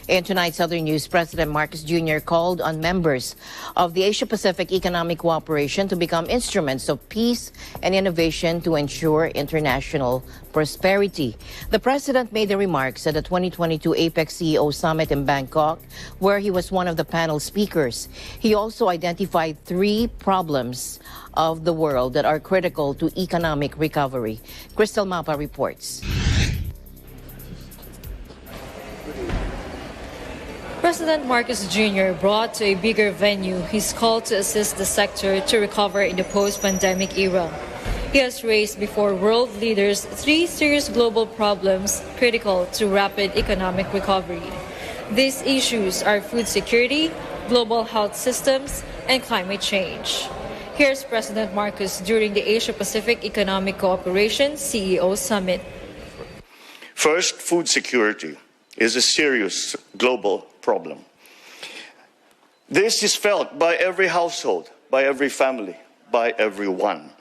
In tonight's other news, President Marcos Jr. called on members of the Asia-Pacific Economic Cooperation to become instruments of peace and innovation to ensure international prosperity. The president made the remarks at the 2022 APEC CEO Summit in Bangkok, where he was one of the panel speakers. He also identified 3 problems of the world that are critical to economic recovery. Crystal Mapa reports. President Marcos Jr. brought to a bigger venue his call to assist the sector to recover in the post-pandemic era. He has raised before world leaders 3 serious global problems critical to rapid economic recovery. These issues are food security, global health systems, and climate change. Here's President Marcos during the Asia-Pacific Economic Cooperation CEO Summit. First, food security is a serious global problem. This is felt by every household, by every family, by everyone.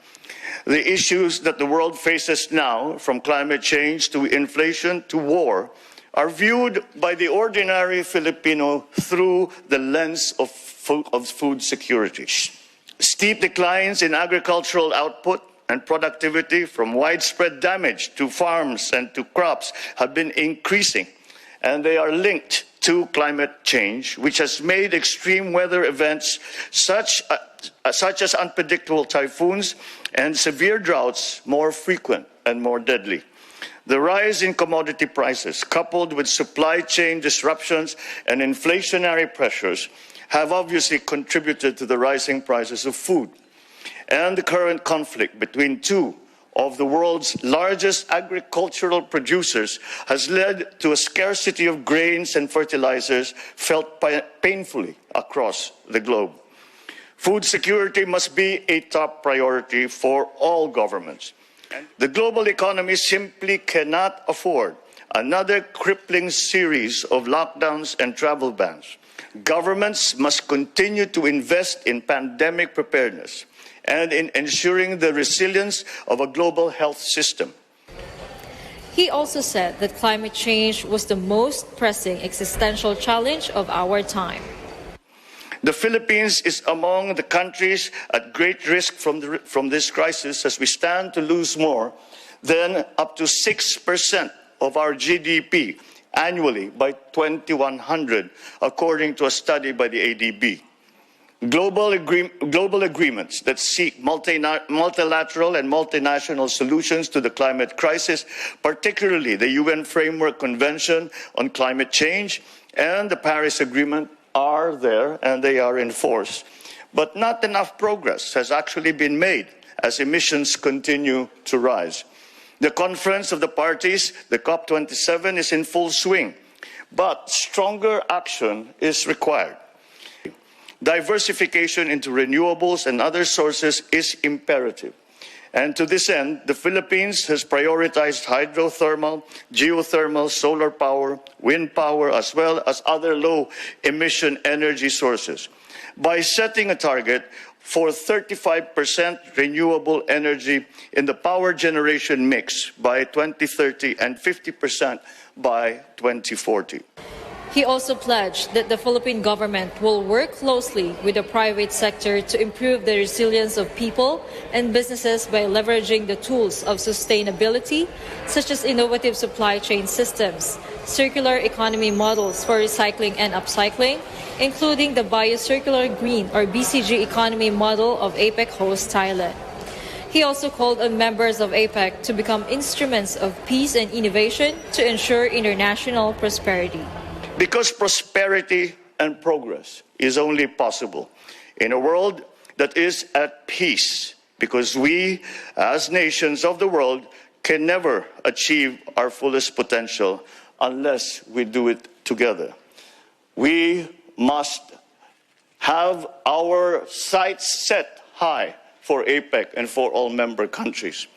The issues that the world faces now, from climate change to inflation to war, are viewed by the ordinary Filipino through the lens of food security. Steep declines in agricultural output and productivity from widespread damage to farms and to crops have been increasing, and they are linked to climate change, which has made extreme weather events such as unpredictable typhoons and severe droughts more frequent and more deadly. The rise in commodity prices, coupled with supply chain disruptions and inflationary pressures, have obviously contributed to the rising prices of food. And the current conflict between 2 of the world's largest agricultural producers has led to a scarcity of grains and fertilizers felt painfully across the globe. Food security must be a top priority for all governments. The global economy simply cannot afford another crippling series of lockdowns and travel bans. Governments must continue to invest in pandemic preparedness and in ensuring the resilience of a global health system. He also said that climate change was the most pressing existential challenge of our time. The Philippines is among the countries at great risk from this crisis, as we stand to lose more than up to 6% of our GDP annually by 2100, according to a study by the ADB. Global agreements that seek multilateral and multinational solutions to the climate crisis, particularly the UN Framework Convention on Climate Change and the Paris Agreement, are there and they are in force. But not enough progress has actually been made as emissions continue to rise. The Conference of the Parties, the COP27, is in full swing, but stronger action is required. Diversification into renewables and other sources is imperative. And to this end, the Philippines has prioritized hydrothermal, geothermal, solar power, wind power, as well as other low-emission energy sources. By setting a target for 35% renewable energy in the power generation mix by 2030 and 50% by 2040. He also pledged that the Philippine government will work closely with the private sector to improve the resilience of people and businesses by leveraging the tools of sustainability, such as innovative supply chain systems, circular economy models for recycling and upcycling, including the Biocircular Green or BCG economy model of APEC host Thailand. He also called on members of APEC to become instruments of peace and innovation to ensure international prosperity. Because prosperity and progress is only possible in a world that is at peace, because we, as nations of the world, can never achieve our fullest potential unless we do it together. We must have our sights set high for APEC and for all member countries.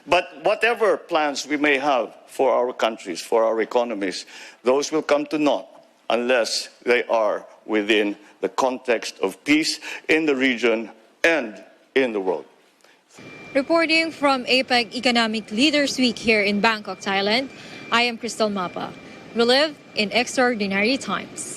But whatever plans we may have for our countries, for our economies, those will come to naught unless they are within the context of peace in the region and in the world. Reporting from APEC Economic Leaders Week here in Bangkok, Thailand, I am Crystal Mapa. We live in extraordinary times.